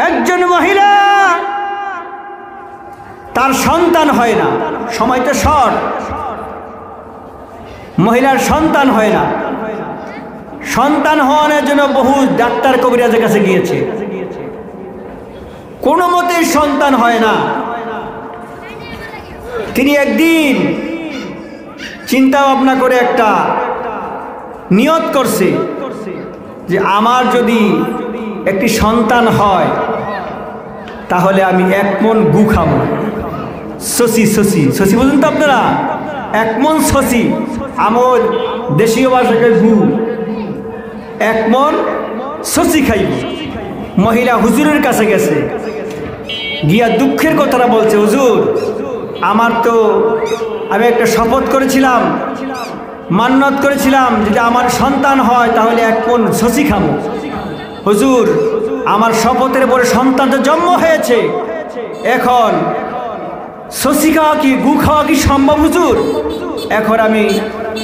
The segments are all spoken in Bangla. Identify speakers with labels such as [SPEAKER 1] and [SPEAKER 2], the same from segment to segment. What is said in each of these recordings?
[SPEAKER 1] একজন মহিলা তার সন্তান হয় না, সময় তো শর্ট, মহিলার সন্তান হয় না, সন্তান হওয়ার জন্য বহু ডাক্তার কবিরাজের কাছে গিয়েছে, কোনো মতেই সন্তান হয় না। তিনি একদিন চিন্তা ভাবনা করে একটা নিয়ত করছে যে আমার যদি একটি সন্তান হয় তাহলে আমি 1 মণ গু খাবো। শশি শশি শশি বলুন তো আপনারা, 1 মণ শশি, আমার দেশীয় ভাষাকে গু, 1 মণ শশি খাইব। মহিলা হুজুরের কাছে গেছে, গিয়া দুঃখের কথাটা বলছে, হুজুর আমার তো আমি একটা শপথ করেছিলাম, মান্নত করেছিলাম যদি আমার সন্তান হয় তাহলে 1 মণ শশি খাবো। হুজুর আমার শপথের পরে সন্তান তো জন্ম হয়েছে, এখন শশি খাওয়া কি গু খাওয়া কি সম্ভব হুজুর? এখন আমি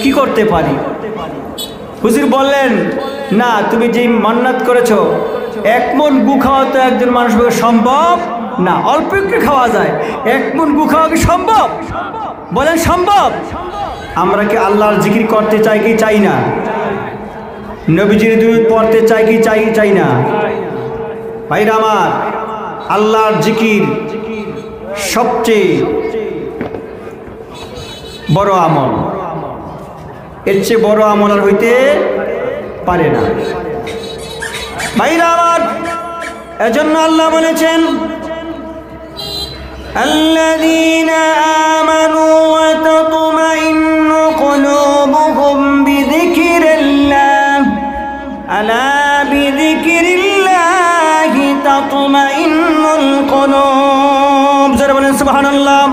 [SPEAKER 1] কি করতে পারি? হুজুর বললেন, না তুমি যে মান্নত করেছো 1 মণ গু খাওয়া তো একজন মানুষের সম্ভব না, অল্প একটু খাওয়া যায়, 1 মণ গু খাওয়া কি সম্ভব? বলেন সম্ভব। আমরা কি আল্লাহর জিকির করতে চাই কি চাই না? নবীজির দুরূদ পড়তে চাই কি চাই না? ভাইরা আমার, আল্লাহর জিকির সবচেয়ে বড় আমল, এর চেয়ে বড় আমল আর হইতে পারে না। ভাইরা আমার, এজন্য আল্লাহ বলেছেন, আল্লাযীনা আমানু ওয়া তাতমাইন্নু কুলুবুহুম বিযিকরিল্লাহ, আলা বিযিকরিল্লাহি তাতমাইন্নুল কুলুব। যারা বলেন সুবহানাল্লাহ।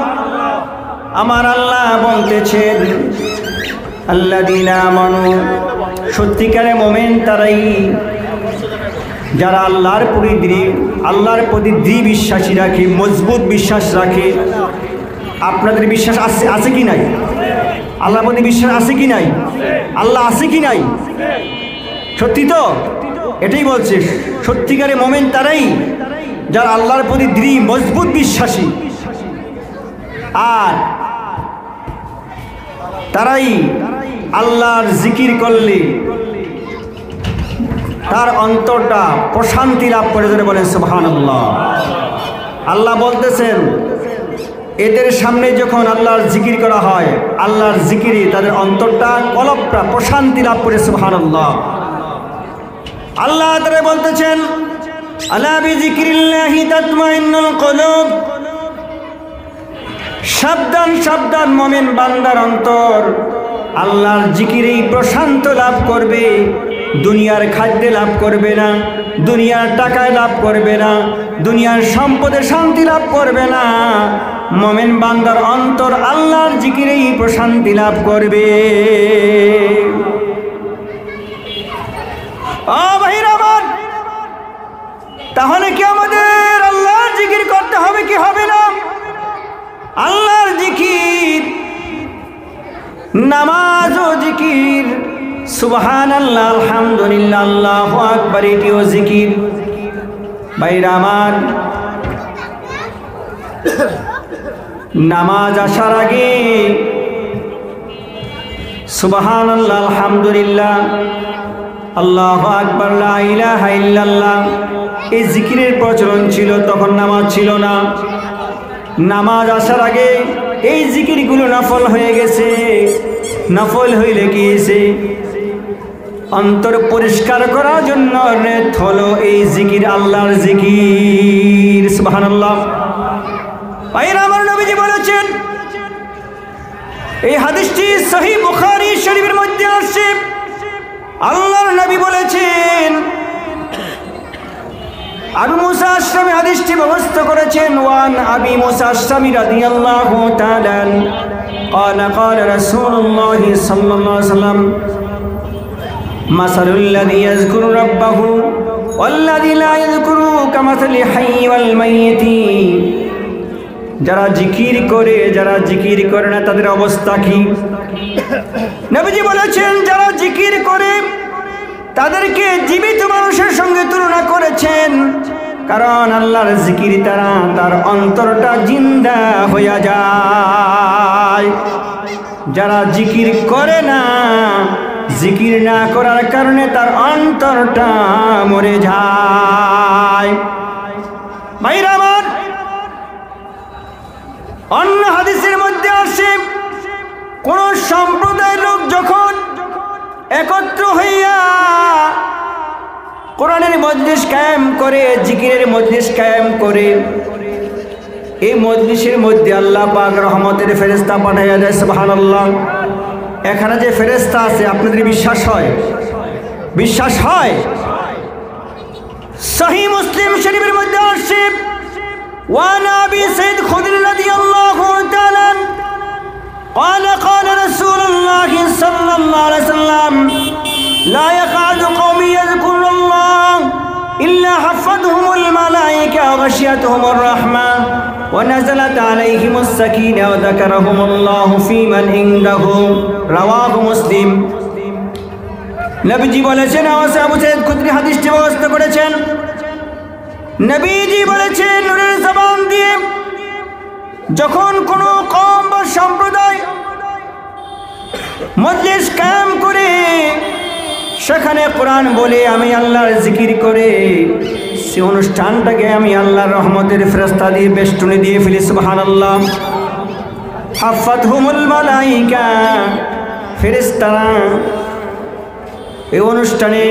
[SPEAKER 1] আমার আল্লাহ বলতেছেন, আল্লাযীনা আমানু, সত্যিকারে মুমিন তারাই যারা আল্লাহর প্রতি দৃঢ় বিশ্বাসী রাখে, মজবুত বিশ্বাস রাখে। আপনাদের বিশ্বাস আছে কি নাই? আল্লাহর প্রতি বিশ্বাস আছে কি নাই? আল্লাহ আছে কি নাই? সত্যি তো? এটাই বলছে, সত্যিকারে মুমিন তারাই যারা আল্লাহর প্রতি দৃঢ় মজবুত বিশ্বাসী, আর তারাই আল্লাহর জিকির করলে তার অন্তরটা প্রশান্তি লাভ করে। ধরে বলেন সুবহানাল্লাহ। আল্লাহ বলতেছেন, এদের সামনে যখন আল্লাহর জিকির করা হয়, আল্লাহর জিকিরে তাদের অন্তরটা কলবটা প্রশান্তি লাভ করে। সুবহানাল্লাহ। আল্লাহ তাআলা বলতেছেন, আলা বিযিকরিল্লাহি তাতমাইন্নুল কুলুব। সাবধান সাবধান মুমিন বান্দার অন্তর আল্লাহর জিকিরেই প্রশান্ত লাভ করবে, দুনিয়ার খাদ্যে লাভ করবে না, দুনিয়ার টাকায় লাভ করবে না, দুনিয়ার সম্পদে শান্তি লাভ করবে না। মুমিন বান্দার অন্তর আল্লাহর জিকিরেই প্রশান্তি লাভ করবে। ও ভাইরা আমার, তাহলে কি আমাদের আল্লাহর জিকির করতে হবে কি হবে না? আল্লাহর জিকির, নামাজ ও জিকির, সুবহানাল্লাহ, আলহামদুলিল্লাহ, আল্লাহু আকবার, এটিও জিকির। ভাইরা আমার, নামাজ আসার আগে সুবহানাল্লাহ, আলহামদুলিল্লাহ, আল্লাহু আকবার, লা ইলাহা ইল্লাল্লাহ, এই জিকিরের প্রচলন ছিল, তখন নামাজ ছিল না। নামাজ আসার আগে এই জিকিরগুলো নফল হয়ে গেছে। নফল হইলে কি হয়েছে? অন্তর পরিষ্কার করার জন্য হলো এই জিকির, আল্লাহর জিকির। সুবহানাল্লাহ। ভাইরা আমার, নবীজি বলেছেন, এই হাদিসটি সহিহ বুখারী শরীফের মধ্যে আসছে। আল্লাহর নবী বলেছেন, আবু মুসা আশরামি হাদিসটি ব্যবস্থা করেছেন। ওয়ান আবি মুসা আশরামি রাদিয়াল্লাহু তাআলা قال قال رسول الله صلى الله عليه وسلم مثل الذي يذكر ربه والذي لا يذكر كمثل الحي والميت। যারা জিকির করে, যারা জিকির করে না, তাদের অবস্থা কি? নবীজি বলেছেন, যারা জিকির করে তাদেরকে জীবিত মানুষের সঙ্গে তুলনা করেছেন। কারণ আল্লাহর জিকির দ্বারা তার অন্তরটা জিন্দা হইয়া যায়। যারা জিকির করে না, জিকির না করার কারণে তার অন্তরটা মরে যায়। ভাইরা আমার, অন্য হাদিসের মধ্যে আসে কোন সম্প্রদায়ের লোক যখন একত্র হইয়া কোরআনের মজলিস কায়েম করে, জিকিরের মজলিস কায়েম করে, এই মজলিসের মধ্যে আল্লাহ পাক রহমতের ফেরেশতা পাঠাইয়া দেয়। সুবহানাল্লাহ। এখানে যে ফেরেশতা আছে আপনাদের বিশ্বাস হয়? বিশ্বাস হয়? সহিহ মুসলিম শরীফের মধ্যে আসে ওয়ান আবি সাইদ খুদরি রাদিয়াল্লাহু তাআলা قال قال رسول الله صلى الله عليه وسلم لا يقعد قوم يذكرون الله إلا حفظهم الملائكة وغشيتهم الرحمة ونزلت عليهم السكينة وذكرهم الله في من عنده رواه مسلم। নবীজি বলেছেন, আবু সাইদ খুদরি হাদিসটি বর্ণনা করেছেন, নবীজি বলেছেন নূরের জবান দিয়ে যখন কোনো কওম বা সম্প্রদায় মজলিস কায়েম করে, সেখানে কোরআন বলে, আমি আল্লাহর জিকির করে, সে অনুষ্ঠানটাকে আমি আল্লাহর রহমতের ফেরেশতা দিয়ে বেষ্টনী দিয়ে ফেলি। সুবহানাল্লাহ। হাফাতহুমুল মালাইকা, ফেরেশতারা এই অনুষ্ঠানে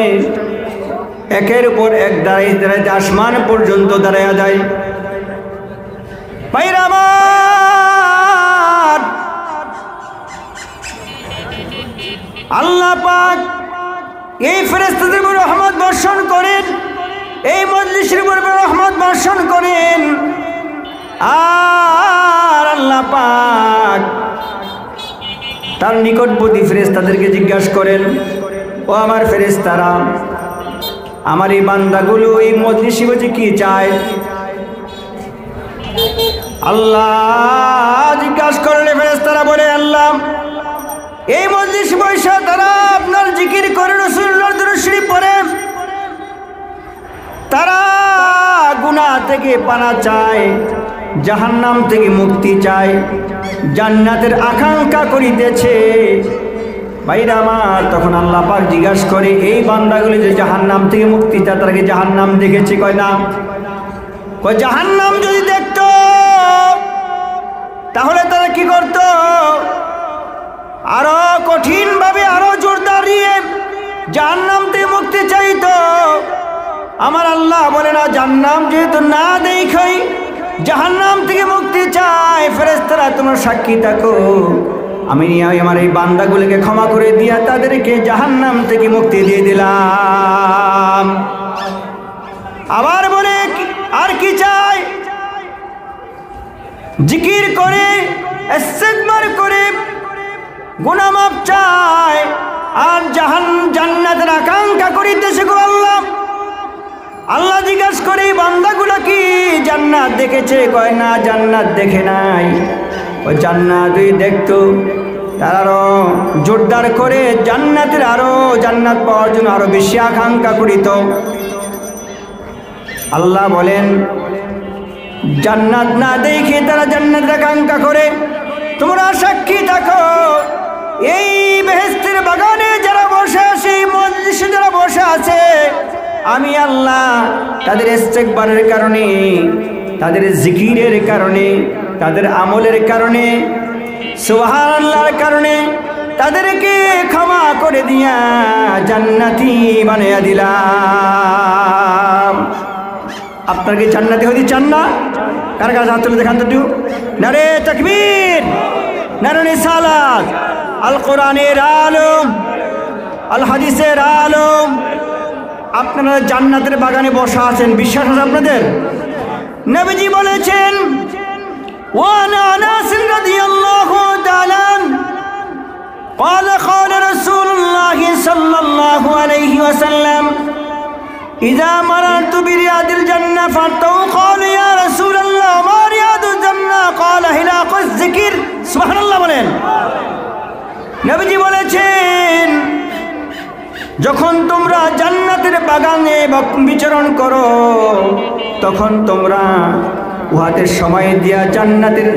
[SPEAKER 1] একের উপর এক দাঁড়াইতে দাঁড়াইতে আসমান পর্যন্ত দাঁড়াইয়া যায়। ভাইরা আমার, আল্লাহ পাক এই ফেরেশতাদের উপর রহমত বর্ষণ করেন, এই মজলিসের উপর রহমত বর্ষণ করেন। আর আল্লাহ পাক তার নিকটবর্তী ফেরেশতাদেরকে জিজ্ঞাসা করেন, ও আমার ফেরেশতারা, আমার এই বান্দাগুলো এই মজলিসে বসে কি চায়? আল্লাহ জিজ্ঞাসা করলে ফেরেশতারা বলে, আল্লাহ এই মজলিস বসে তারা আপনার জিকির করে, রাসূলুল্লাহর দরুদ শরীফ পড়ে, তারা গুনাহ থেকে পানা চায়, জাহান্নাম থেকে মুক্তি চায়, জান্নাতের আকাঙ্ক্ষা করিতেছে। ভাইরা আমার, তখন আল্লাহ পাক জিজ্ঞাসা করে, এই বান্দাগুলি যে জাহান্নাম থেকে মুক্তি চায়, তারা কি জাহান্নাম দেখেছে? কয় না। কয় জাহান্নাম যদি দেখতো তাহলে তারা কি করত? আরো কঠিন ভাবে, আরো জোরদার দিয়ে জাহান্নাম থেকে মুক্তি চাইতো। আমার আল্লাহ বলে না, জাহান্নাম যেহেতু না দেখাই জাহান্নাম থেকে মুক্তি চায়, ফেরেশতারা তোমরা সাক্ষী থাকো, আমি আমার এই বান্দাগুলোকে ক্ষমা করে দিয়া তাদেরকে জাহান্নাম থেকে মুক্তি দিয়ে দিলাম। আবার বলে, আর কি চাই? জিকির করে, ইস্তিগফার করে, গুনাহ মাফ চায়, আর জান্নাতের আকাঙ্ক্ষা করিতেছে গো আল্লাহ। আল্লাহ জিজ্ঞাসা করে, বান্দাগুলো কি জান্নাত দেখেছে? কয় না, জান্নাত দেখে নাই। ও জান্নাত যদি দেখতো তারা আরো জোরদার করে জান্নাতের, আরো জান্নাত পাওয়ার জন্য আরো বেশি আকাঙ্ক্ষা করিত। আল্লাহ বলেন, জান্নাত না দেখে তারা জান্নাতের আকাঙ্ক্ষা করে, তোমরা সাক্ষী থাকো, এই বেহেশতের বাগানে যারা বসে আছে, এই মজলিসে যারা বসে আছে, আমি আল্লাহ তাদের ইস্তিগফারের কারণে, তাদের জিকিরের কারণে, তাদের আমলের কারণে, সুবহানাল্লাহর কারণে তাদেরকে ক্ষমা করে দিয়া জান্নাতি বানাইয়া দিলাম। আপনার কি জান্নাতি হইতে চান না? কার কাছে হাত তুলে দেখান তো একটু। নারে তাকবীর, নারে রিসালাত, আল কোরআনের আলম, আল হাদিসের আলম। আপনারা জান্নাতের বাগানে বসা আছেন, বিশ্বাস আছে আপনাদের? নবীজি বলেছেন, وعن أنس رضي الله تعالى قال قال رسول الله صلى الله عليه وسلم إذا مررت برياض الجنة فارتووا قالوا يا رسول الله ما رياض الجنة قال حلاق الذكر সুবহানাল্লাহ বলেন। নবীজি বলেছেন, যখন তোমরা জান্নাতের বাগানে বিচরণ করো তখন তোমরা উহাতে সময় দিয়া জান্নাতের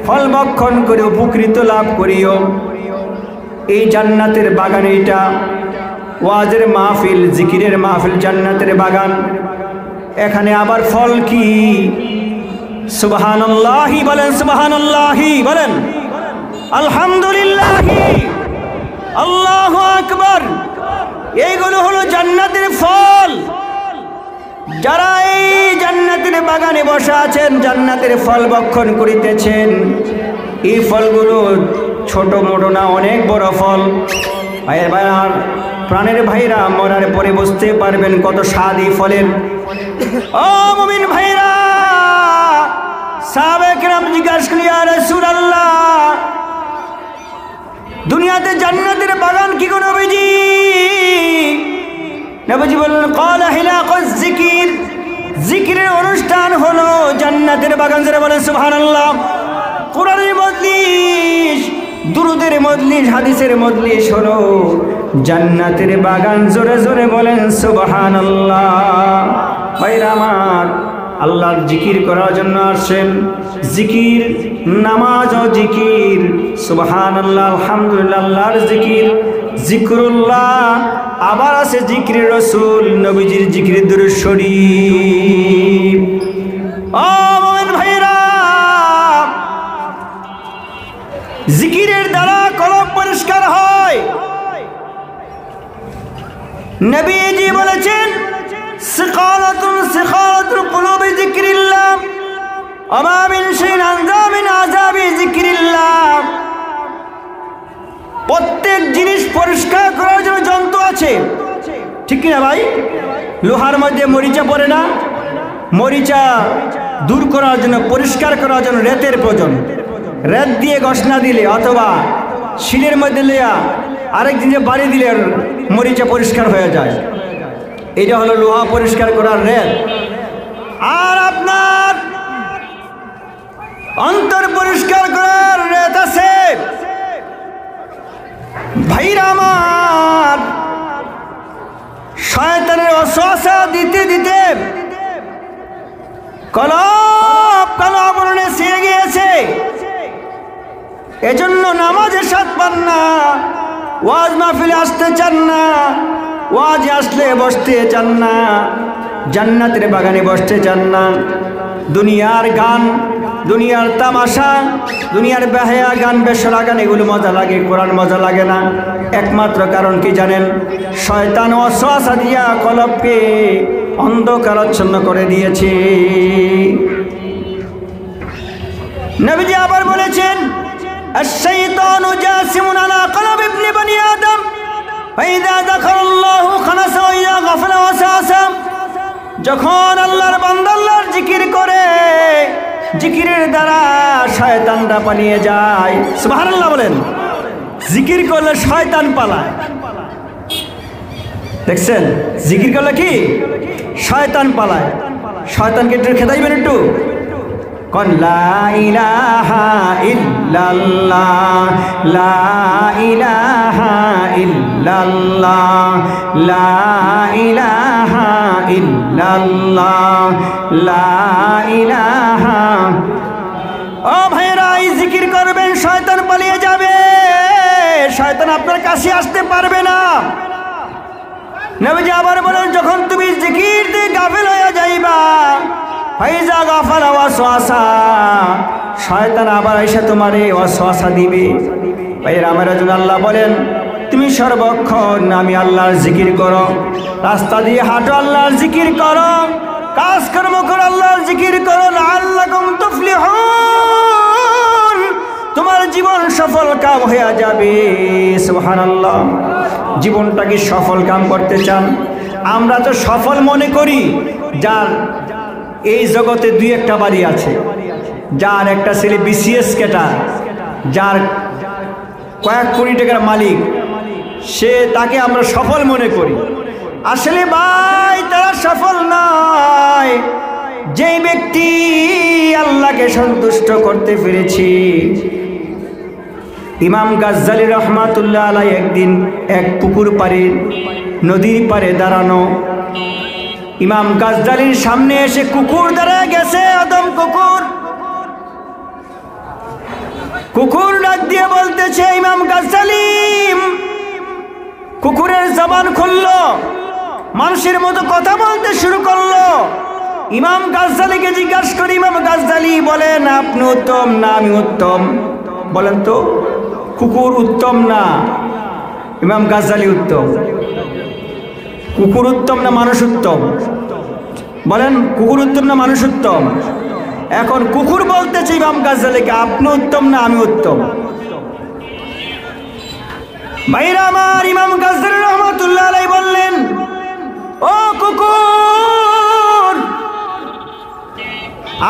[SPEAKER 1] ফল ভক্ষণ করে উপকৃত লাভ করিও। এই জান্নাতের বাগান, এইটা ওয়াজের মাহফিল, জিকিরের মাহফিল, জান্নাতের বাগান। এখানে আবার ফল কি? সুবহানাল্লাহি বলেন, সুবহানাল্লাহি বলেন, আলহামদুলিল্লাহি, আল্লাহু আকবার। এইগুলো হলো জান্নাতের ফল। যারা এই জান্নাতের বাগানে বসে আছেন, জান্নাতের ফল ভক্ষণ করিতেছেন, এই ফলগুলো ছোট মোটো না, অনেক বড় ফল। ভাইয়ের প্রাণের ভাইরা, মরার পরে বুঝতে পারবেন কত স্বাদ এই ফলের। ও মুমিন ভাইরা, সাহাবায়ে কেরাম জিজ্ঞাসা করলেন, ইয়া রাসূলুল্লাহ, দুনিয়াতে জান্নাতের বাগান কি গো নবীজি? নবীজি বললেন, ক্বালা হিলাকুজ জিকির, জিকিরের অনুষ্ঠান হলো জান্নাতের বাগান। যারা বলেন সুবহানাল্লাহ। কোরআনের মজলিস, দুরুদের মজলিস, হাদিসের মজলিস হলো জান্নাতের বাগান। জোরে জোরে বলেন সুবহানাল্লাহ। ভাইরা আমার, আল্লাহর জিকির করার জন্য আসেন। জিকির, নামাজ ও জিকির, সুবহানাল্লাহ, আলহামদুলিল্লাহ, আল্লাহর জিকির, জিকরুল্লাহ। আবার আছে জিকির রাসূল, নবীজির জিকির, দুরূদ শরীফ। ও মুমিন ভাইরা, জিকিরের দ্বারা কলব পরিষ্কার হয়। নবীজি বলেছেন, সিকালাতুল কুলুবি যিকরিল্লাহ, আমা মিন শাইইন আনজা মিন আযাবি যিকরিল্লাহ। প্রত্যেক জিনিস পরিষ্কার করার জন্য যন্ত্র আছে, ঠিক কি না ভাই? লোহার মধ্যে মরিচা পড়ে না? মরিচা দূর করার জন্য, পরিষ্কার করার জন্য রেতের প্রয়োজন। রেত দিয়ে ঘষনা দিলে অথবা শিলের মধ্যে লেয়া আরেক দিনে বাড়ি দিলে মরিচা পরিষ্কার হয়ে যায়। এটা হলো লোহা পরিষ্কার করার রেত। আর আপনার অন্তর পরিষ্কার করার রেত আছে। ভাইরা আমার, শয়তানের ওয়াসওয়াসা দিতে দিতে কলব কালো ছেয়ে গিয়েছে। এজন্য নামাজের স্বাদ পান না, ওয়াজ মাহফিলে আসতে চান না, ওয়াজে আসলে বসতে চান না, জান্নাতের বাগানে বসতে চান না। দুনিয়ার গান, দুনিয়ার তামাশা, দুনিয়ার বেহায়া গান, বেসরা গান, এগুলো মজা লাগে, কোরআন মজা লাগে না। একমাত্র কারণ কি জানেন? শয়তান ওয়াসওয়াসা দিয়া কলবকে অন্ধকারাচ্ছন্ন করে দিয়েছে। নবীজি আবার বলেছেন, আশ-শাইতানু জাসিমুন আলা কলবি ইবনি বনি আদম, ফাইযা যাকারাল্লাহু খানাসা ওয়া ইযা গাফালা ওয়াসাসা। যখন আল্লাহর বান্দা আল্লাহর জিকির করে, জিকিরের দ্বারা শয়তানরা পালিয়ে যায়। সুবহানাল্লাহ বলেন। জিকির করলে শয়তান পালায়। দেখছেন, জিকির করলে কি শয়তান পালায়। শয়তানকে একটু খেদাইবেন, একটু কোন লা ইলাহা ইল্লাল্লাহ, লা ইলাহা ইল্লাল্লাহ, লা ইলাহা ইল্লাল্লাহ, লা ইলাহা। ও ভাইরা, এই জিকির করবেন, শয়তান পালিয়ে যাবে, শয়তান আপনার কাছে আসতে পারবে না। নবীজি আবার বলেন, যখন তুমি জিকির দিয়ে গাফিল হয়ে যাইবা, ফাইজা গাফালা ওয়াসওয়াসা, শয়তান আবার এসে তোমারে ওয়াসওয়াসা দিবে। ভাইরা আমার জন্য আল্লাহ বলেন, তুমি সর্বক্ষণ আমি আল্লাহর জিকির করো, রাস্তা দিয়ে হাঁটো আল্লাহর জিকির করো, কাজকর্ম করো আল্লাহর জিকির করো, লাআল্লাকুম তুফলিহুন, তোমার জীবন সফল কাম হয়ে যাবে। সুবহানাল্লাহ। জীবনটা কি সফল কাম করতে চান? আমরা তো সফল মনে করি যার এই জগতে দুই একটা বাড়ি আছে, যার একটা ছেলে বিসিএস ক্যাডার, যার কয়েক কোটি টাকার মালিক, সে, তাকে আমরা সফল মনে করি। আসলে ভাই, তারা সফল নয়। যে ব্যক্তি আল্লাহকে সন্তুষ্ট করতে পেরেছি। ইমাম গাজ্জালী রহমাতুল্লাহ আলাইহি একদিন এক পুকুর পাড়ে নদীর পাড়ে দাঁড়ানো। ইমাম গাজদালির সামনে এসে কুকুর দাঁড়ায় গেছে, আদম কুকুর। কুকুর ডাক দিয়ে বলতেছে, ইমাম গাজদালি। কুকুরের জবান খুললো, মানুষের মতো কথা বলতে শুরু করলো। ইমাম গাজদালিকে জিজ্ঞাসা করি, ইমাম গাজদালি বলেন, আপনি উত্তম না আমি উত্তম? বলেন তো, কুকুর উত্তম না ইমাম গাজদালি উত্তম? কুকুর উত্তম না মানুষ উত্তম? বলেন, কুকুর উত্তম না মানুষ উত্তম? এখন কুকুর বলতেছে ইমাম গাজদালিকে, আপনি উত্তম না আমি উত্তম? ভাইরা আমার, ইমাম গাজদালি রহমাতুল্লাহ আলাইহি বললেন, ও কুকুর,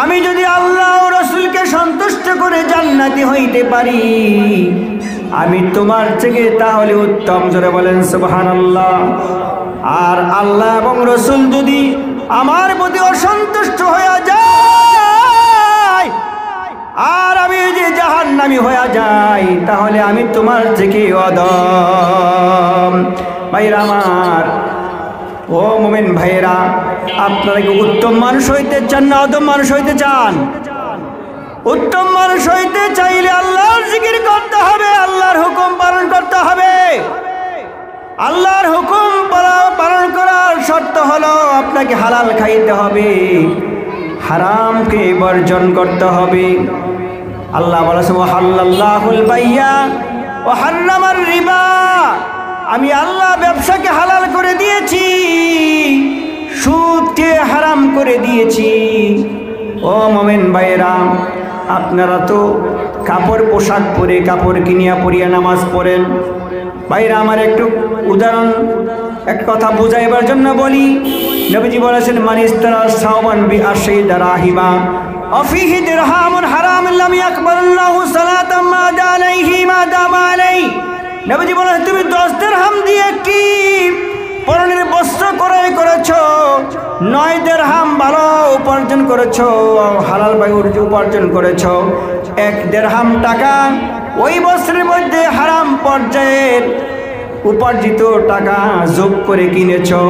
[SPEAKER 1] আমি যদি আল্লাহ ও রাসূলকে সন্তুষ্ট করে জান্নাতি হইতে পারি, আমি তোমার থেকে তাহলে উত্তম। জোরে বলেন সুবহানাল্লাহ। আর আল্লাহ এবং রাসূল যদি আমার প্রতি অসন্তুষ্ট হয়ে যায় আর আমি যদি জাহান্নামী হয়ে যাই, তাহলে আমি তোমার থেকে অধম। ভাইরা আমার, ও মুমিন ভাইরা, আপনারা কি উত্তম মানুষ হইতে চান না অধম মানুষ হইতে চান? উত্তম মানুষ হইতে চাইলে আল্লাহর জিকির করতে হবে, আল্লাহর হুকুম পালন করতে হবে। আল্লাহর হুকুম পালন করার শর্ত হলো আপনাকে হালাল খাইতে হবে, হারামকে বর্জন করতে হবে। আল্লাহ বলেছেন, ওয়াহাল্লাল্লাহুল বাইয়া ওয়া হাররামার রিবা। আমি আল্লাহ ব্যবসাকে হালাল করে দিয়েছি, সুদকে হারাম করে দিয়েছি। ও মুমিন ভাইরা, আপনারা তো কাপড় পোশাক পরে, কাপড় কিনিয়া পরিয়া নামাজ পড়েন। ভাইরা আমার, একটু উদাহরণ, এক কথা বুঝাইবার জন্য বলি। নবীজি বলেছেন, মান ইস্তারা সাওবান বিআশি দারাহিমা অফিহি দিরহামুন হারামুন লাম ইয়াকবালুল্লাহু সালাতাম মা আলাইহি মা দামা আলাইহি। নবীজি বলেন, তুমি 10 দিরহাম দিয়ে কি পরনের বস্ত্র ক্রয় করেছো, 9 দিরহাম ভালো উপার্জন করেছো, হালাল ভাবে উপার্জন করেছো, 1 দিরহাম টাকা ওই বস্ত্রের মধ্যে হারাম পর্যায়ের উপার্জিত টাকা যোগ করে কিনেছো।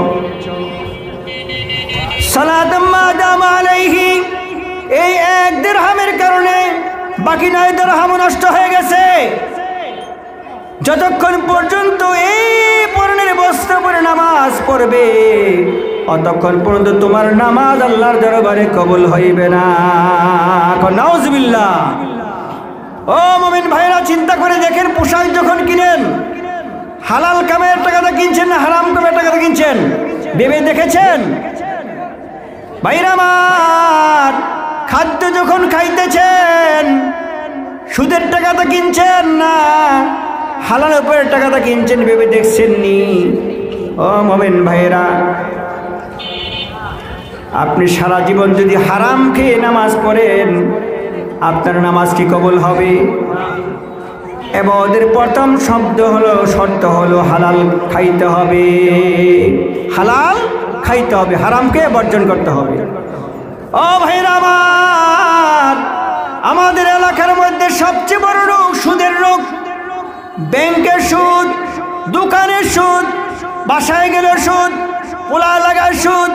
[SPEAKER 1] সালাতাম মা দামা আলাইহি, এই 1 দিরহামের কারণে বাকি 9 দিরহাম নষ্ট হয়ে গেছে। যতক্ষণ পর্যন্ত এই পরনের বস্ত্র পরে নামাজ পড়বে, অতক্ষণ পর্যন্ত তোমার নামাজ আল্লাহর দরবারে কবুল হইবে না। নাউজুবিল্লাহ। ও মুমিন ভাইরা, চিন্তা করে দেখেন, পোশাক যখন কিনেন, হালাল কামের টাকাটা কিনছেন না হারাম কামের টাকাটা কিনছেন? ভেবে দেখেছেন? ভাইরা আমার, খাদ্য যখন খাইতেছেন, সুদের টাকাটা কিনছেন না হালাল উপরের টাকাটা কিনছেন? ভেবে দেখছেন নি? ও মুমিন ভাইরা, আপনি সারা জীবন যদি হারাম খেয়ে নামাজ পড়েন, আপনার নামাজ কি কবুল হবে? ইবাদতের প্রথম শর্ত হলো হালাল খাইতে হবে, হালাল খাইতে হবে, হারামকে বর্জন করতে হবে। ও ভাইরা আমার, আমাদের এলাকার মধ্যে সবচেয়ে বড় রোগ সুদের রোগ। ব্যাংকের সুদ, দোকানের সুদ, বাসায় গেলে সুদ, পোলা লাগায় সুদ,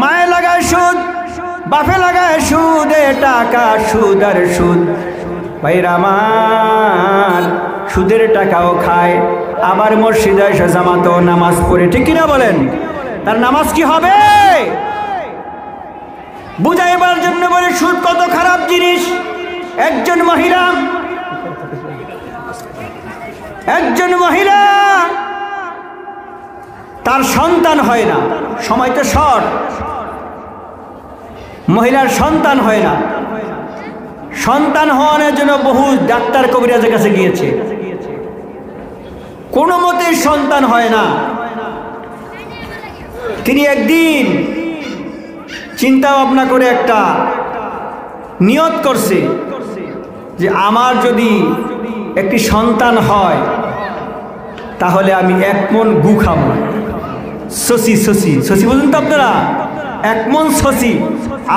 [SPEAKER 1] মায়ে লাগায় সুদ, বাপে লাগায় সুদ, টাকা সুদ আর সুদ। ভাইরা আমার, সুদের টাকাও খায়, আবার মসজিদে এসে জামাতেও নামাজ পড়ে, ঠিক কিনা বলেন? তার নামাজ কি হবে? বুঝাইবার জন্য বলে, সুদ কত খারাপ জিনিস। একজন মহিলা তার সন্তান হয় না, সময় তো শর্ট, মহিলার সন্তান হয় না। সন্তান হওয়ার জন্য বহু ডাক্তার কবিরাজের কাছে গিয়েছে, কোনো মতে সন্তান হয় না। তিনি একদিন চিন্তা ভাবনা করে একটা নিয়ত করছে যে আমার যদি একটি সন্তান হয় তাহলে আমি 1 মণ গু খাবো। শশি বলুন তো আপনারা, 1 মণ শশি,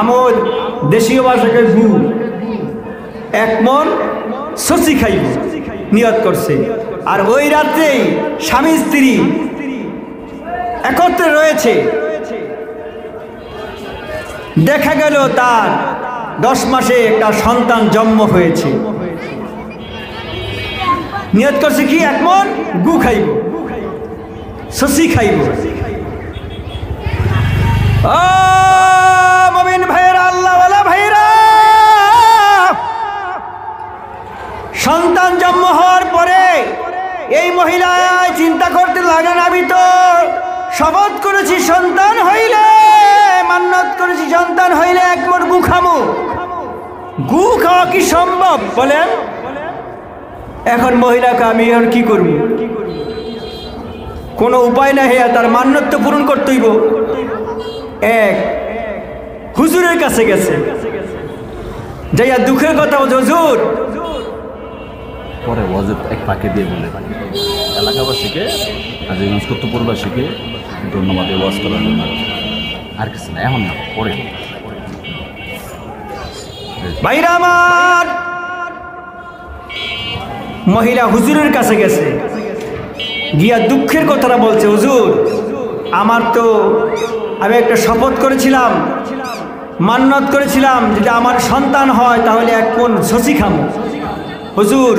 [SPEAKER 1] আমার দেশীয় ভাষাকে গু, 1 মণ শশি খাইব নিয়ত করছে। আর ওই রাত্রেই স্বামী স্ত্রী একত্রে রয়েছে, দেখা গেল তার 10 মাসে একটা সন্তান জন্ম হয়েছে। নিয়ত করছে কি, এক মন গু খাইব, শশি খাইব। ও মুমিন ভাইরা, আল্লাহওয়ালা ভাইরা, সন্তান জন্ম হওয়ার পরে এই মহিলা চিন্তা করতে লাগলেন, আমি তো শপথ করেছি সন্তান হইলে, মান্নত করেছি সন্তান হইলে এক মন গু খামু। গু খাওয়া কি সম্ভব বলেন? এখন মহিলাকে আমি আর কি করব? কোনো উপায় না, হইয়া তার মান্নত তো পূরণ করতে হইব। এক হুজুরের কাছে গেছে, যাইয়া দুঃখের কথা বলছে, হুজুর।
[SPEAKER 2] পরে ওয়াজেব এক ফাঁকে দিয়ে বলে এলাকাবাসীকে আজ ইউজ করতে পূর্বাসীকে ধন্যবাদ ওয়াজ করার জন্য, আর কিছু না, এখন না, পরে।
[SPEAKER 1] ভাইরা আমার, মহিলা হুজুরের কাছে গেছে, গিয়া দুঃখের কথাটা বলছে, হুজুর আমার তো, আমি একটা শপথ করেছিলাম, মান্নত করেছিলাম, যদি আমার সন্তান হয় তাহলে এক মন শশি খামো। হুজুর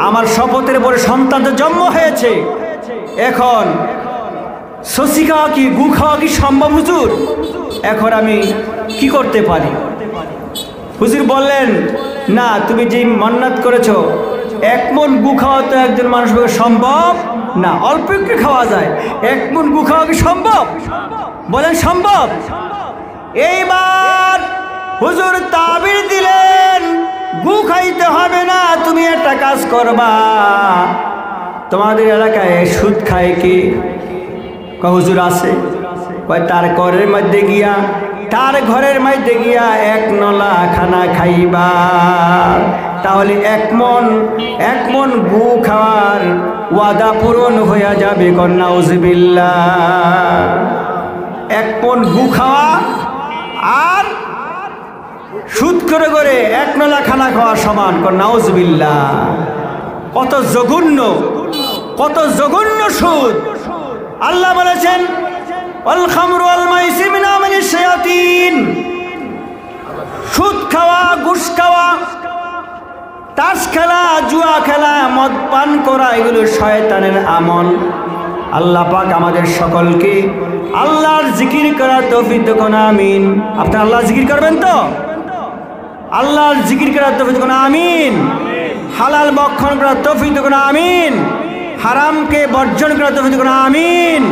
[SPEAKER 1] আমার শপথের পরে সন্তান তো জন্ম হয়েছে, এখন শশি খাওয়া কি, গু খাওয়া কি সম্ভব হুজুর? এখন আমি কি করতে পারি? হুজুর বললেন, না, তুমি যে মান্নাত করেছো এক মন গু খাওয়া তো একজন মানুষ সম্ভব না, অল্প একটু খাওয়া যায়, এক মন গু খাওয়া কি সম্ভব? বলেন সম্ভব। এইবার হুজুর তাবির দিলেন, গু খাইতে হবে না, তুমি একটা কাজ করবা, তোমাদের এলাকায় সুদ খায় কি? হুজুর আছে। তার ঘরের মধ্যে গিয়া, তার ঘরের মধ্যে গিয়া এক নলা খানা খাইবা, তাহলে এক মন গু খাওয়ার ওয়াদা পূরণ হইয়া যাবে। কন্যা উজবিল্লাহ, এক মন গু খাওয়া আর সুদ করে করে এক নলা খানা খাওয়া সমান। কন্যা উজবিল্লাহ, কত জঘন্য, কত জঘন্য সুদ! আল্লাহ বলেছেন, আল খামরু আল মাইসির মিন আমালিশ শায়াতিন, সুদ খাওয়া, ঘুষ খাওয়া, তাস খেলা, জুয়া খেলা, মদ পান করা, এগুলো শয়তানের আমল। আল্লাহ পাক আমাদের সকলকে আল্লাহর জিকির করার তৌফিক দেন, আমিন। আপনারা আল্লাহর জিকির করবেন তো? আল্লাহর জিকির করার তৌফিক দেন, আমিন। হালাল ভক্ষণ করার তৌফিক দেন, আমিন। হারামকে বর্জন করার তৌফিক দেন, আমিন।